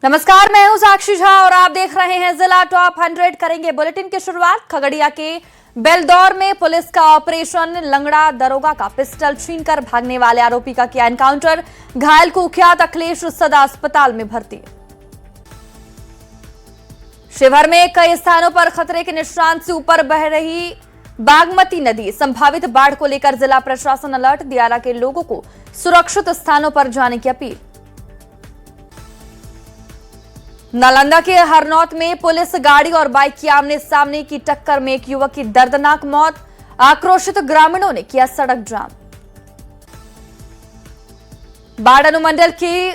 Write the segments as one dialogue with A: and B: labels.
A: नमस्कार, मैं हूं साक्षी झा और आप देख रहे हैं जिला टॉप 100। करेंगे बुलेटिन की शुरुआत। खगड़िया के बेलदौर में पुलिस का ऑपरेशन। लंगड़ा दरोगा का पिस्टल छीनकर भागने वाले आरोपी का किया एनकाउंटर। घायल कुख्यात अखिलेश सदा अस्पताल में भर्ती। शिवहर में कई स्थानों पर खतरे के निशान से ऊपर बह रही बागमती नदी। संभावित बाढ़ को लेकर जिला प्रशासन अलर्ट। दियारा के लोगों को सुरक्षित स्थानों पर जाने की अपील। नालंदा के हरनौत में पुलिस गाड़ी और बाइक की आमने सामने की टक्कर में एक युवक की दर्दनाक मौत। आक्रोशित ग्रामीणों ने किया सड़क जाम। बाढ़ अनुमंडल के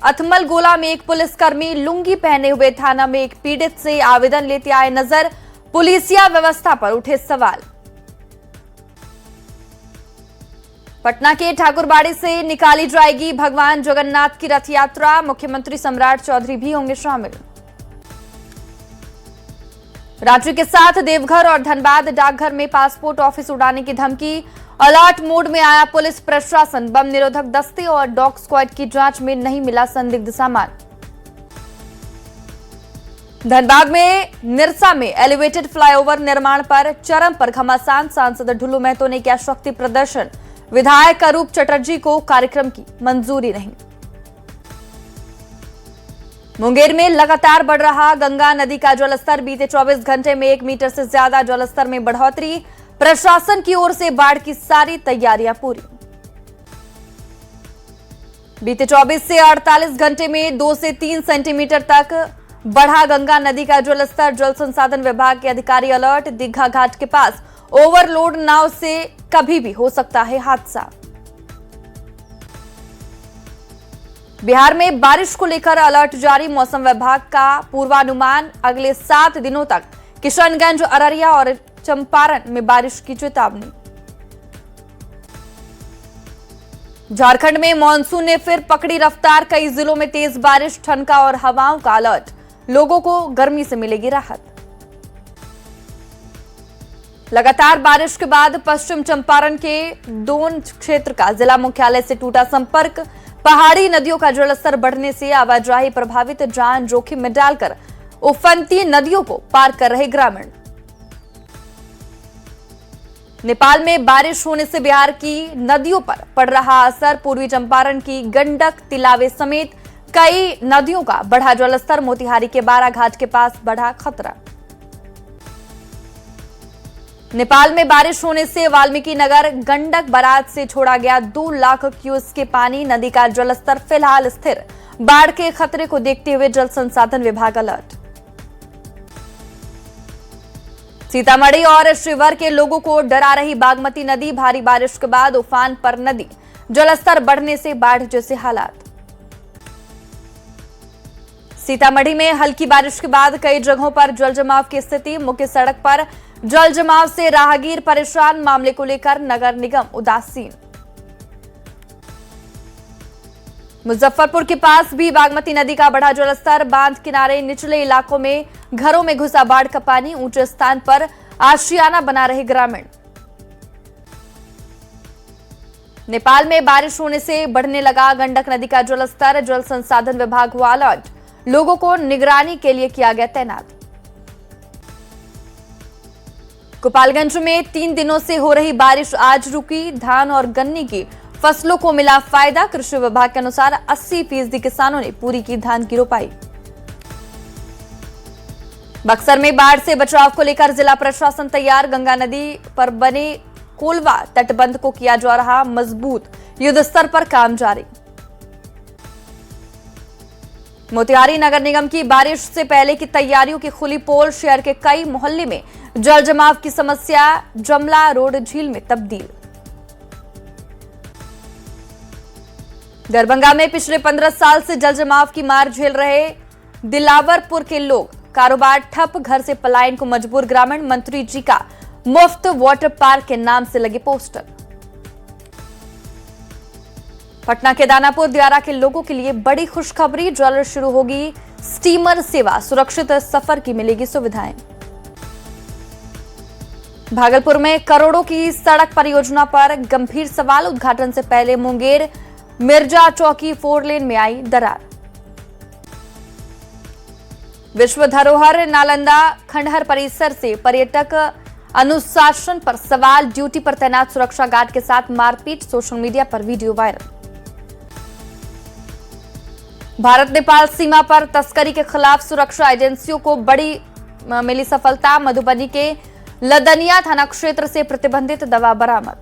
A: अथमल गोला में एक पुलिसकर्मी लुंगी पहने हुए थाना में एक पीड़ित से आवेदन लेते आए नजर। पुलिसिया व्यवस्था पर उठे सवाल। पटना के ठाकुरबाड़ी से निकाली जाएगी भगवान जगन्नाथ की रथ यात्रा। मुख्यमंत्री सम्राट चौधरी भी होंगे शामिल। राज्य के साथ देवघर और धनबाद डाकघर में पासपोर्ट ऑफिस उड़ाने की धमकी। अलर्ट मोड में आया पुलिस प्रशासन। बम निरोधक दस्ते और डॉग स्क्वाड की जांच में नहीं मिला संदिग्ध सामान। धनबाद में निरसा में एलिवेटेड फ्लाईओवर निर्माण पर चरम पर घमासान। सांसद ढुल्लू महतो ने किया शक्ति प्रदर्शन। विधायक अरूप चटर्जी को कार्यक्रम की मंजूरी नहीं। मुंगेर में लगातार बढ़ रहा गंगा नदी का जलस्तर। बीते 24 घंटे में 1 मीटर से ज्यादा जलस्तर में बढ़ोतरी। प्रशासन की ओर से बाढ़ की सारी तैयारियां पूरी। बीते 24 से 48 घंटे में 2 से 3 सेंटीमीटर तक बढ़ा गंगा नदी का जलस्तर। जल संसाधन विभाग के अधिकारी अलर्ट। दीघा घाट के पास ओवरलोड नाव से कभी भी हो सकता है हादसा। बिहार में बारिश को लेकर अलर्ट जारी। मौसम विभाग का पूर्वानुमान। अगले 7 दिनों तक किशनगंज, अररिया और चंपारण में बारिश की चेतावनी। झारखंड में मानसून ने फिर पकड़ी रफ्तार। कई जिलों में तेज बारिश, ठनका और हवाओं का अलर्ट। लोगों को गर्मी से मिलेगी राहत। लगातार बारिश के बाद पश्चिम चंपारण के दोन क्षेत्र का जिला मुख्यालय से टूटा संपर्क। पहाड़ी नदियों का जलस्तर बढ़ने से आवाजाही प्रभावित। जान जोखिम में डालकर उफनती नदियों को पार कर रहे ग्रामीण। नेपाल में बारिश होने से बिहार की नदियों पर पड़ रहा असर। पूर्वी चंपारण की गंडक, तिलावे समेत कई नदियों का बढ़ा जलस्तर। मोतिहारी के बारा घाट के पास बढ़ा खतरा। नेपाल में बारिश होने से वाल्मीकि नगर गंडक बराज से छोड़ा गया 2 लाख क्यूसेक के पानी। नदी का जलस्तर फिलहाल स्थिर। बाढ़ के खतरे को देखते हुए जल संसाधन विभाग अलर्ट। सीतामढ़ी और शिवहर के लोगों को डरा रही बागमती नदी। भारी बारिश के बाद उफान पर नदी। जलस्तर बढ़ने से बाढ़ जैसे हालात। सीतामढ़ी में हल्की बारिश के बाद कई जगहों पर जलजमाव की स्थिति। मुख्य सड़क पर जल जमाव से राहगीर परेशान। मामले को लेकर नगर निगम उदासीन। मुजफ्फरपुर के पास भी बागमती नदी का बढ़ा जलस्तर। बांध किनारे निचले इलाकों में घरों में घुसा बाढ़ का पानी। ऊंचे स्थान पर आशियाना बना रहे ग्रामीण। नेपाल में बारिश होने से बढ़ने लगा गंडक नदी का जलस्तर। जल संसाधन विभाग हुआ अलर्ट। लोगों को निगरानी के लिए किया गया तैनात। गोपालगंज में 3 दिनों से हो रही बारिश आज रुकी। धान और गन्ने की फसलों को मिला फायदा। कृषि विभाग के अनुसार 80% किसानों ने पूरी की धान की रोपाई। बक्सर में बाढ़ से बचाव को लेकर जिला प्रशासन तैयार। गंगा नदी पर बने कोलवा तटबंध को किया जा रहा मजबूत। युद्ध स्तर पर काम जारी। मोतिहारी नगर निगम की बारिश से पहले की तैयारियों की खुली पोल। शहर के कई मोहल्ले में जल जमाव की समस्या। जमला रोड झील में तब्दील। दरभंगा में पिछले 15 साल से जल जमाव की मार झेल रहे दिलावरपुर के लोग। कारोबार ठप, घर से पलायन को मजबूर ग्रामीण। मंत्री जी का मुफ्त वाटर पार्क के नाम से लगे पोस्टर। पटना के दानापुर दियारा के लोगों के लिए बड़ी खुशखबरी। जल्द शुरू होगी स्टीमर सेवा। सुरक्षित सफर की मिलेगी सुविधाएं। भागलपुर में करोड़ों की सड़क परियोजना पर गंभीर सवाल। उद्घाटन से पहले मुंगेर मिर्जा चौकी 4 लेन में आई दरार। विश्व धरोहर नालंदा खंडहर परिसर से पर्यटक अनुशासन पर सवाल, ड्यूटी पर तैनात सुरक्षा गार्ड के साथ मारपीट, सोशल मीडिया पर वीडियो वायरल। भारत नेपाल सीमा पर तस्करी के खिलाफ सुरक्षा एजेंसियों को बड़ी मिली सफलता, मधुबनी के लदनिया थाना क्षेत्र से प्रतिबंधित दवा बरामद।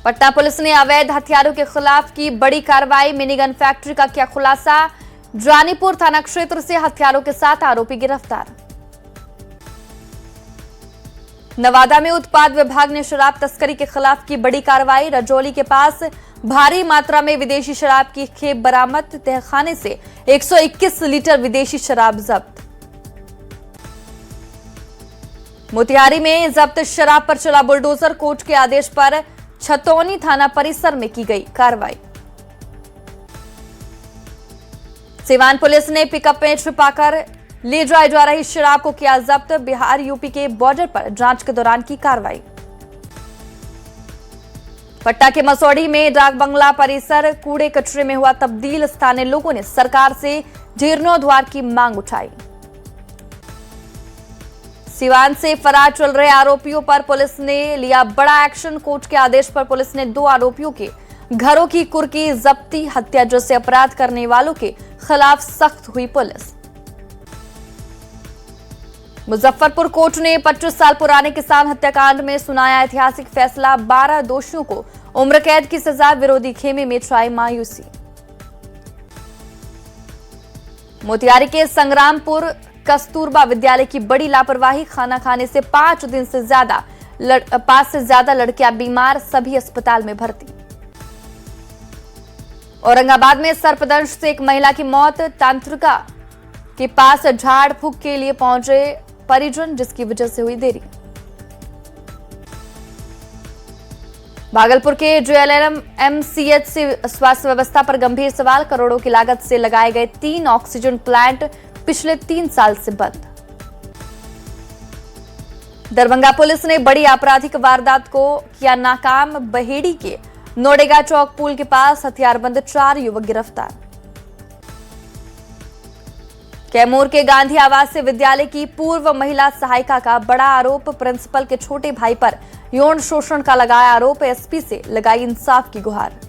A: पटना पुलिस ने अवैध हथियारों के खिलाफ की बड़ी कार्रवाई, मिनी गन फैक्ट्री का किया खुलासा, जानीपुर थाना क्षेत्र से हथियारों के साथ आरोपी गिरफ्तार। नवादा में उत्पाद विभाग ने शराब तस्करी के खिलाफ की बड़ी कार्रवाई, रजौली के पास भारी मात्रा में विदेशी शराब की खेप बरामद, तहखाने से 121 लीटर विदेशी शराब जब्त। मोतिहारी में जब्त शराब पर चला बुलडोजर, कोर्ट के आदेश पर छतौनी थाना परिसर में की गई कार्रवाई। सीवान पुलिस ने पिकअप में छिपाकर ले जाई जा रही शराब को किया जब्त, बिहार यूपी के बॉर्डर पर जांच के दौरान की कार्रवाई। पटना के मसौढ़ी में डाक बंगला परिसर कूड़े कचरे में हुआ तब्दील, स्थानीय लोगों ने सरकार से जीर्णोद्धार की मांग उठाई। सीवान से फरार चल रहे आरोपियों पर पुलिस ने लिया बड़ा एक्शन, कोर्ट के आदेश पर पुलिस ने 2 आरोपियों के घरों की कुर्की जब्ती, हत्या जैसे अपराध करने वालों के खिलाफ सख्त हुई पुलिस। मुजफ्फरपुर कोर्ट ने 25 साल पुराने किसान हत्याकांड में सुनाया ऐतिहासिक फैसला, 12 दोषियों को उम्र कैद की सजा, विरोधी खेमे में छाई मायूसी। मोतिहारी के संग्रामपुर कस्तूरबा विद्यालय की बड़ी लापरवाही, खाना खाने से 5 से ज्यादा लड़कियां बीमार, सभी अस्पताल में भर्ती। औरंगाबाद में सर्पदंश से एक महिला की मौत, तांत्रिका के पास झाड़ फूक के लिए पहुंचे परिजन, जिसकी वजह से हुई देरी। भागलपुर के JLMMCH से स्वास्थ्य व्यवस्था पर गंभीर सवाल, करोड़ों की लागत से लगाए गए 3 ऑक्सीजन प्लांट पिछले 3 साल से बंद। दरभंगा पुलिस ने बड़ी आपराधिक वारदात को किया नाकाम, बहेड़ी के नोडेगा चौक पुल के पास हथियारबंद 4 युवक गिरफ्तार। कैमूर के गांधी आवासीय विद्यालय की पूर्व महिला सहायिका का बड़ा आरोप, प्रिंसिपल के छोटे भाई पर यौन शोषण का लगाया आरोप, एसपी से लगाई इंसाफ की गुहार।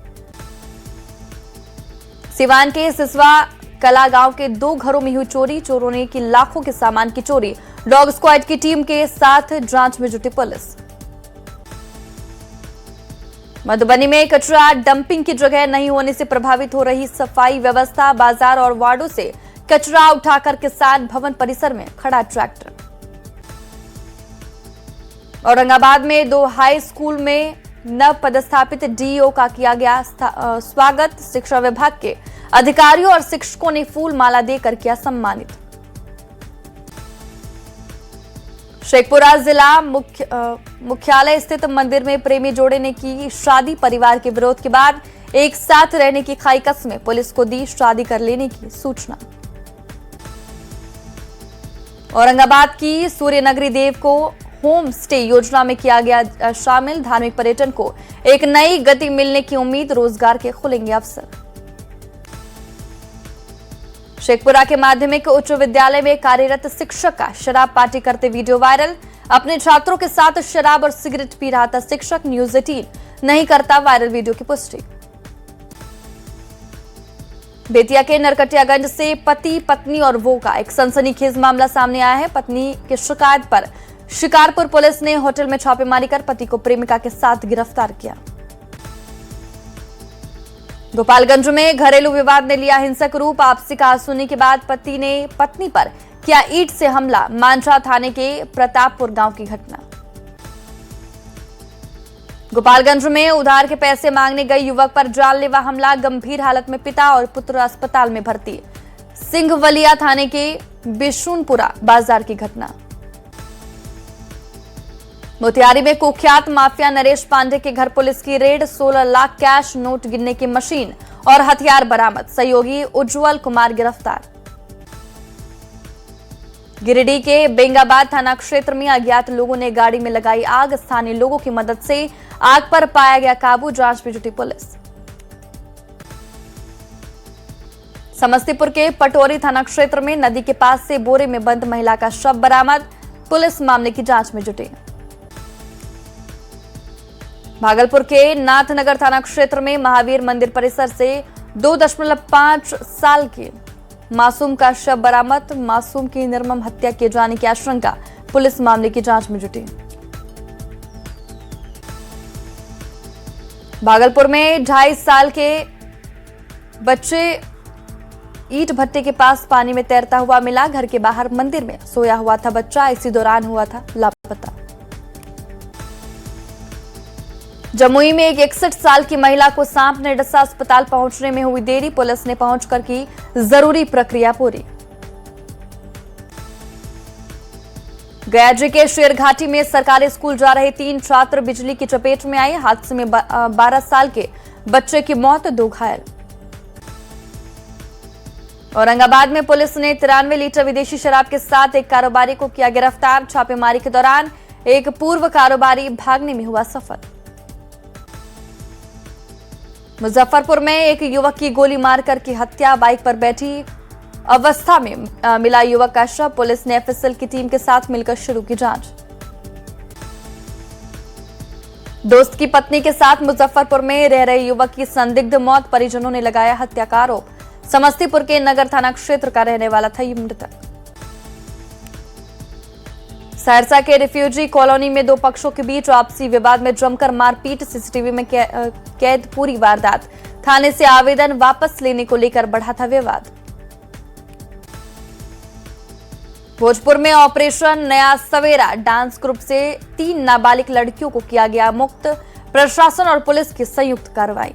A: सिवान के सिसवा कला गांव के 2 घरों में हुई चोरी, चोरों ने की लाखों के सामान की चोरी, डॉग स्क्वाड की टीम के साथ जांच में जुटी पुलिस। मधुबनी में कचरा डंपिंग की जगह नहीं होने से प्रभावित हो रही सफाई व्यवस्था, बाजार और वार्डों से कचरा उठाकर किसान भवन परिसर में खड़ा ट्रैक्टर। औरंगाबाद में 2 हाई स्कूल में नव पदस्थापित डीईओ का किया गया स्वागत, शिक्षा विभाग के अधिकारियों और शिक्षकों ने फूल माला देकर किया सम्मानित। शेखपुरा जिला मुख्यालय स्थित मंदिर में प्रेमी जोड़े ने की शादी, परिवार के विरोध के बाद एक साथ रहने की खाई कसमें, पुलिस को दी शादी कर लेने की सूचना। औरंगाबाद की सूर्य नगरी देव को होम स्टे योजना में किया गया शामिल, धार्मिक पर्यटन को एक नई गति मिलने की उम्मीद, रोजगार के खुलेंगे अवसर। शेखपुरा के माध्यमिक उच्च विद्यालय में कार्यरत शिक्षक का शराब पार्टी करते वीडियो वायरल, अपने छात्रों के साथ शराब और सिगरेट पी रहा था शिक्षक, न्यूज 18 नहीं करता वायरल वीडियो की पुष्टि। बेतिया के नरकटियागंज से पति पत्नी और वो का एक सनसनीखेज मामला सामने आया है। पत्नी की शिकायत पर शिकारपुर पुलिस ने होटल में छापेमारी कर पति को प्रेमिका के साथ गिरफ्तार किया। गोपालगंज में घरेलू विवाद ने लिया हिंसक रूप, आपसी कहासुनी के बाद पति ने पत्नी पर किया ईंट से हमला, मांझा थाने के प्रतापपुर गांव की घटना। गोपालगंज में उधार के पैसे मांगने गए युवक पर जानलेवा हमला, गंभीर हालत में पिता और पुत्र अस्पताल में भर्ती। सिंघवलिया थाने के बिशुनपुरा बाजार की घटना। मोतिहारी में कुख्यात माफिया नरेश पांडे के घर पुलिस की रेड, 16 लाख कैश, नोट गिनने की मशीन और हथियार बरामद, सहयोगी उज्जवल कुमार गिरफ्तार। गिरिडीह के बेंगाबाद थाना क्षेत्र में अज्ञात लोगों ने गाड़ी में लगाई आग, स्थानीय लोगों की मदद से आग पर पाया गया काबू, जांच में जुटी पुलिस। समस्तीपुर के पटोरी थाना क्षेत्र में नदी के पास से बोरे में बंद महिला का शव बरामद, पुलिस मामले की जांच में जुटी। भागलपुर के नाथनगर थाना क्षेत्र में महावीर मंदिर परिसर से 2.5 साल के मासूम का शव बरामद, मासूम की निर्मम हत्या किए जाने की आशंका, पुलिस मामले की जांच में जुटी। भागलपुर में 2.5 साल के बच्चे ईंट भट्टे के पास पानी में तैरता हुआ मिला। घर के बाहर मंदिर में सोया हुआ था बच्चा, इसी दौरान हुआ था लापता। जमुई में एक 61 साल की महिला को सांप ने डसा, अस्पताल पहुंचने में हुई देरी, पुलिस ने पहुंचकर की जरूरी प्रक्रिया पूरी। गया जिले के शेरघाटी में सरकारी स्कूल जा रहे 3 छात्र बिजली की चपेट में आए। हादसे में 12 साल के बच्चे की मौत, 2 घायल। औरंगाबाद में पुलिस ने 93 लीटर विदेशी शराब के साथ एक कारोबारी को किया गिरफ्तार। छापेमारी के दौरान एक पूर्व कारोबारी भागने में हुआ सफल। मुजफ्फरपुर में एक युवक की गोली मारकर की हत्या, बाइक पर बैठी अवस्था में मिला युवक का शव, पुलिस ने एफएसएल की टीम के साथ मिलकर शुरू की जांच। दोस्त की पत्नी के साथ मुजफ्फरपुर में रह रहे युवक की संदिग्ध मौत, परिजनों ने लगाया हत्या का आरोप। समस्तीपुर के नगर थाना क्षेत्र का रहने वाला था ये मृतक। सहरसा के रिफ्यूजी कॉलोनी में 2 पक्षों के बीच आपसी विवाद में जमकर मारपीट, सीसीटीवी में कैद पूरी वारदात। थाने से आवेदन वापस लेने को लेकर बढ़ा था विवाद। भोजपुर में ऑपरेशन नया सवेरा डांस ग्रुप से 3 नाबालिग लड़कियों को किया गया मुक्त, प्रशासन और पुलिस की संयुक्त कार्रवाई।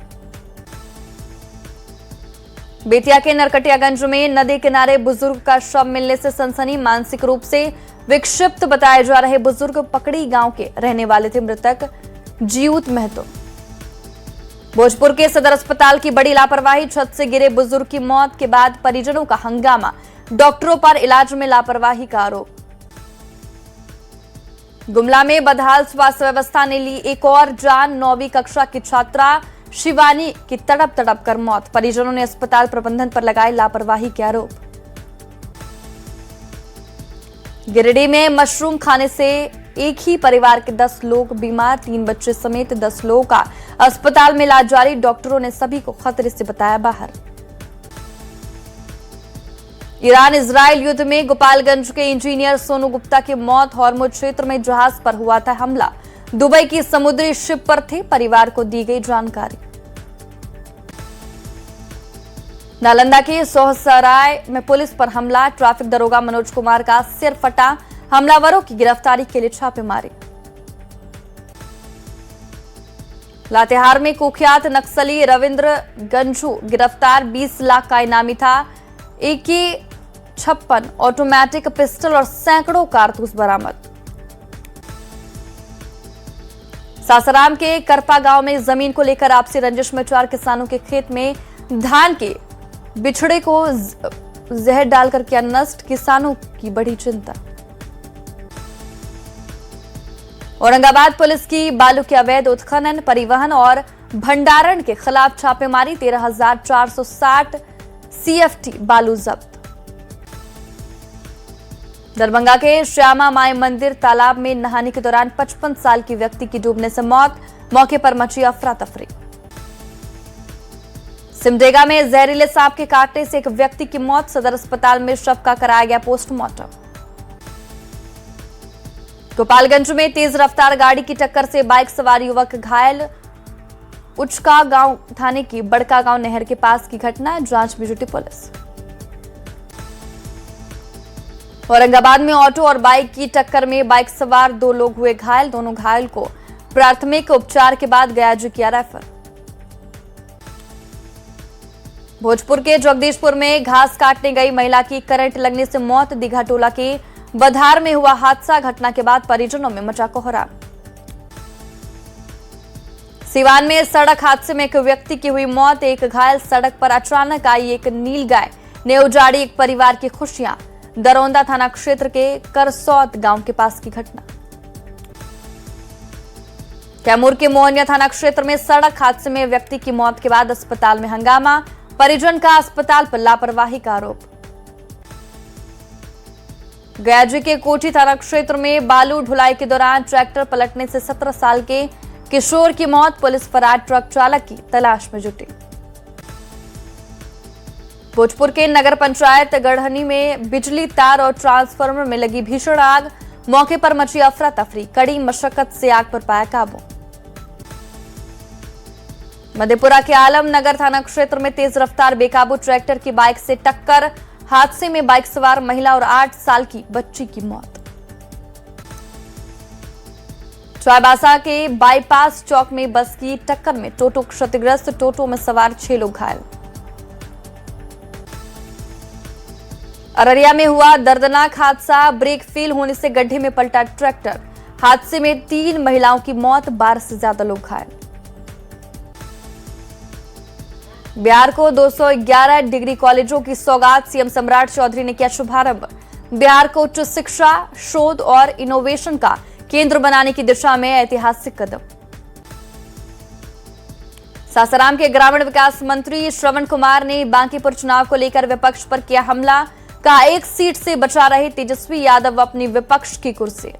A: बेतिया के नरकटियागंज में नदी किनारे बुजुर्ग का शव मिलने से सनसनी, मानसिक रूप से विक्षिप्त बताए जा रहे बुजुर्ग पकड़ी गांव के रहने वाले थे मृतक जीऊत महतो। भोजपुर के सदर अस्पताल की बड़ी लापरवाही, छत से गिरे बुजुर्ग की मौत के बाद परिजनों का हंगामा, डॉक्टरों पर इलाज में लापरवाही का आरोप। गुमला में बदहाल स्वास्थ्य व्यवस्था ने ली एक और जान, 9वीं कक्षा की छात्रा शिवानी की तड़प कर मौत, परिजनों ने अस्पताल प्रबंधन पर लगाए लापरवाही के आरोप। गिरिडीह में मशरूम खाने से एक ही परिवार के 10 लोग बीमार, 3 बच्चे समेत 10 लोगों का अस्पताल में इलाज जारी, डॉक्टरों ने सभी को खतरे से बताया बाहर। ईरान इजराइल युद्ध में गोपालगंज के इंजीनियर सोनू गुप्ता की मौत, हॉर्मुज क्षेत्र में जहाज पर हुआ था हमला, दुबई की समुद्री शिप पर थे, परिवार को दी गई जानकारी। नालंदा के सोहसराय में पुलिस पर हमला, ट्रैफिक दरोगा मनोज कुमार का सिर फटा, हमलावरों की गिरफ्तारी के लिए छापेमारी। लातेहार में कुख्यात नक्सली रविंद्र गंझू गिरफ्तार, 20 लाख का इनामी था, AK-56 ऑटोमेटिक पिस्टल और सैकड़ों कारतूस बरामद। सासाराम के करपा गांव में जमीन को लेकर आपसी रंजिश में 4 किसानों के खेत में धान के बिछड़े को जहर डालकर किया नष्ट, किसानों की बड़ी चिंता। औरंगाबाद पुलिस की बालू के अवैध उत्खनन, परिवहन और भंडारण के खिलाफ छापेमारी, 13,460 CFT बालू जब्त। दरभंगा के श्यामा माई मंदिर तालाब में नहाने के दौरान 55 साल की व्यक्ति की डूबने से मौत, मौके पर मची अफरा तफरी। सिमडेगा में जहरीले सांप के काटने से एक व्यक्ति की मौत, सदर अस्पताल में शव का कराया गया पोस्टमार्टम। गोपालगंज में तेज रफ्तार गाड़ी की टक्कर से बाइक सवार युवक घायल, उचका गांव थाने की बड़का गांव नहर के पास की घटना, जांच में जुटी पुलिस। औरंगाबाद में ऑटो और बाइक की टक्कर में बाइक सवार 2 लोग हुए घायल, दोनों घायल को प्राथमिक उपचार के बाद गया जो किया रेफर। भोजपुर के जगदीशपुर में घास काटने गई महिला की करंट लगने से मौत, दीघा टोला के बधार में हुआ हादसा, घटना के बाद परिजनों में मचा कोहराम। सिवान में सड़क हादसे में एक व्यक्ति की हुई मौत, एक घायल, सड़क पर अचानक आई एक नील गाय ने उजाड़ी एक परिवार की खुशियां, दरौंदा थाना क्षेत्र के करसौत गांव के पास की घटना। कैमूर के मोहनिया थाना क्षेत्र में सड़क हादसे में व्यक्ति की मौत के बाद अस्पताल में हंगामा, परिजन का अस्पताल पर लापरवाही का आरोप। गया जिले के कोठी थाना क्षेत्र में बालू ढुलाई के दौरान ट्रैक्टर पलटने से 17 साल के किशोर की मौत। पुलिस फरार ट्रक चालक की तलाश में जुटी। भोजपुर के नगर पंचायत गढ़हनी में बिजली तार और ट्रांसफार्मर में लगी भीषण आग। मौके पर मची अफरा तफरी, कड़ी मशक्कत से आग पर पाया काबू। मधेपुरा के आलमनगर थाना क्षेत्र में तेज रफ्तार बेकाबू ट्रैक्टर की बाइक से टक्कर। हादसे में बाइक सवार महिला और 8 साल की बच्ची की मौत। चाईबासा के बाईपास चौक में बस की टक्कर में टोटो क्षतिग्रस्त। टोटो में सवार 6 लोग घायल। अररिया में हुआ दर्दनाक हादसा। ब्रेक फेल होने से गड्ढे में पलटा ट्रैक्टर। हादसे में 3 महिलाओं की मौत, 12 से ज्यादा लोग घायल। बिहार को 211 डिग्री कॉलेजों की सौगात। सीएम सम्राट चौधरी ने किया शुभारंभ। बिहार को उच्च शिक्षा, शोध और इनोवेशन का केंद्र बनाने की दिशा में ऐतिहासिक कदम। सासाराम के ग्रामीण विकास मंत्री श्रवण कुमार ने बांकीपुर चुनाव को लेकर विपक्ष पर किया हमला। का 1 सीट से बचा रहे तेजस्वी यादव अपनी विपक्ष की कुर्सी।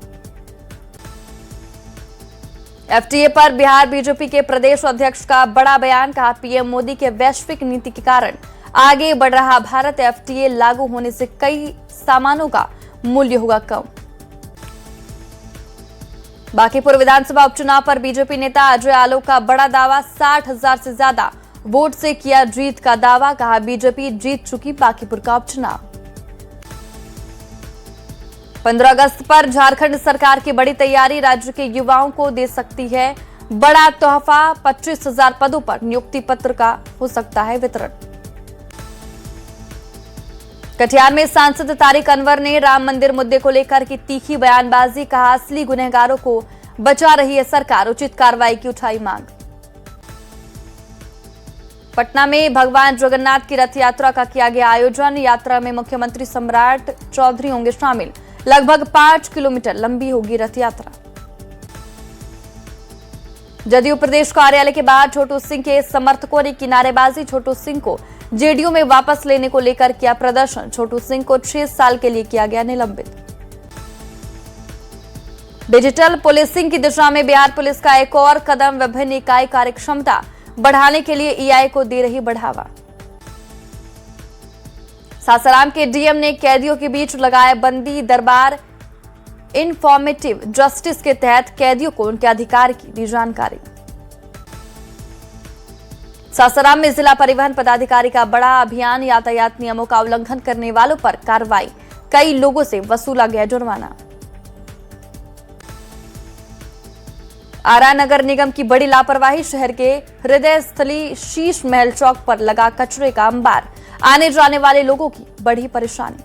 A: एफटीए पर बिहार बीजेपी के प्रदेश अध्यक्ष का बड़ा बयान। कहा, पीएम मोदी के वैश्विक नीति के कारण आगे बढ़ रहा भारत। एफटीए लागू होने से कई सामानों का मूल्य होगा कम। बांकीपुर विधानसभा उपचुनाव पर बीजेपी नेता अजय आलोक का बड़ा दावा। 60,000 से ज्यादा वोट से किया जीत का दावा। कहा, बीजेपी जीत चुकी बांकीपुर का उपचुनाव। 15 अगस्त पर झारखंड सरकार की बड़ी तैयारी। राज्य के युवाओं को दे सकती है बड़ा तोहफा। 25,000 पदों पर नियुक्ति पत्र का हो सकता है वितरण। कटिहार में सांसद तारिक अनवर ने राम मंदिर मुद्दे को लेकर की तीखी बयानबाजी। कहा, असली गुनहगारों को बचा रही है सरकार। उचित कार्रवाई की उठाई मांग। पटना में भगवान जगन्नाथ की रथ यात्रा का किया गया आयोजन। यात्रा में मुख्यमंत्री सम्राट चौधरी होंगे शामिल। लगभग 5 किलोमीटर लंबी होगी रथ यात्रा। जदयू प्रदेश कार्यालय के बाद छोटू सिंह के समर्थकों ने की नारेबाजी। छोटू सिंह को जेडीयू में वापस लेने को लेकर किया प्रदर्शन। छोटू सिंह को 6 साल के लिए किया गया निलंबित। डिजिटल पुलिसिंग की दिशा में बिहार पुलिस का एक और कदम। विभिन्न इकाई कार्यक्षमता बढ़ाने के लिए ईआई को दे रही बढ़ावा। सासाराम के डीएम ने कैदियों के बीच लगाया बंदी दरबार। इन्फॉर्मेटिव जस्टिस के तहत कैदियों को उनके अधिकार की दी जानकारी। सासाराम में जिला परिवहन पदाधिकारी का बड़ा अभियान। यातायात नियमों का उल्लंघन करने वालों पर कार्रवाई। कई लोगों से वसूला गया जुर्माना। आरा नगर निगम की बड़ी लापरवाही। शहर के हृदय स्थली शीश महल चौक पर लगा कचरे का अंबार। आने जाने वाले लोगों की बड़ी परेशानी।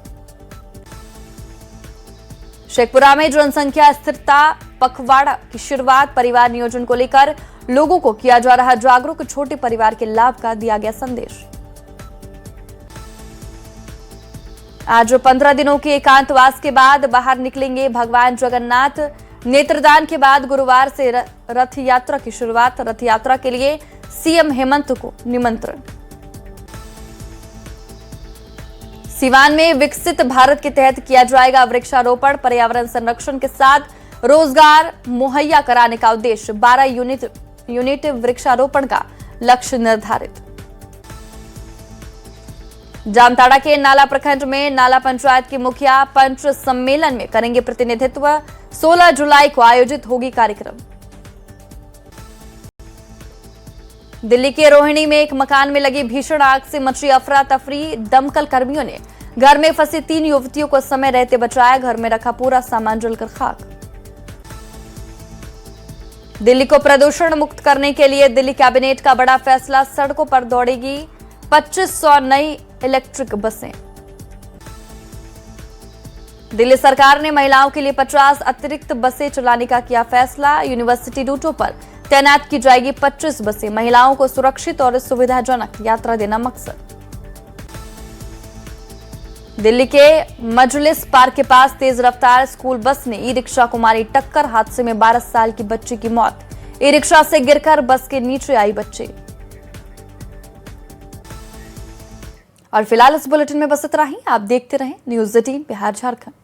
A: शेखपुरा में जनसंख्या स्थिरता पखवाड़ा की शुरुआत। परिवार नियोजन को लेकर लोगों को किया जा रहा जागरूक। छोटे परिवार के लाभ का दिया गया संदेश। आज 15 दिनों के एकांतवास के बाद बाहर निकलेंगे भगवान जगन्नाथ। नेत्रदान के बाद गुरुवार से रथ यात्रा की शुरुआत। रथ यात्रा के लिए सीएम हेमंत को निमंत्रण। सिवान में विकसित भारत के तहत किया जाएगा वृक्षारोपण। पर्यावरण संरक्षण के साथ रोजगार मुहैया कराने का उद्देश्य। 12 यूनिट वृक्षारोपण का लक्ष्य निर्धारित। जामताड़ा के नाला प्रखंड में नाला पंचायत के मुखिया पंच सम्मेलन में करेंगे प्रतिनिधित्व। 16 जुलाई को आयोजित होगी कार्यक्रम। दिल्ली के रोहिणी में एक मकान में लगी भीषण आग से मची अफरा तफरी। दमकल कर्मियों ने घर में फंसी 3 युवतियों को समय रहते बचाया। घर में रखा पूरा सामान जलकर खाक। दिल्ली को प्रदूषण मुक्त करने के लिए दिल्ली कैबिनेट का बड़ा फैसला। सड़कों पर दौड़ेगी 2500 नई इलेक्ट्रिक बसें। दिल्ली सरकार ने महिलाओं के लिए 50 अतिरिक्त बसें चलाने का किया फैसला। यूनिवर्सिटी रूटों पर तैनात की जाएगी 25 बसें। महिलाओं को सुरक्षित और सुविधाजनक यात्रा देना मकसद। दिल्ली के मजलिस पार्क के पास तेज रफ्तार स्कूल बस ने ई रिक्शा को मारी टक्कर। हादसे में 12 साल की बच्ची की मौत। ई रिक्शा से गिरकर बस के नीचे आई बच्ची। और फिलहाल इस बुलेटिन में बस इतना ही। आप देखते रहें न्यूज़ 18 बिहार झारखंड।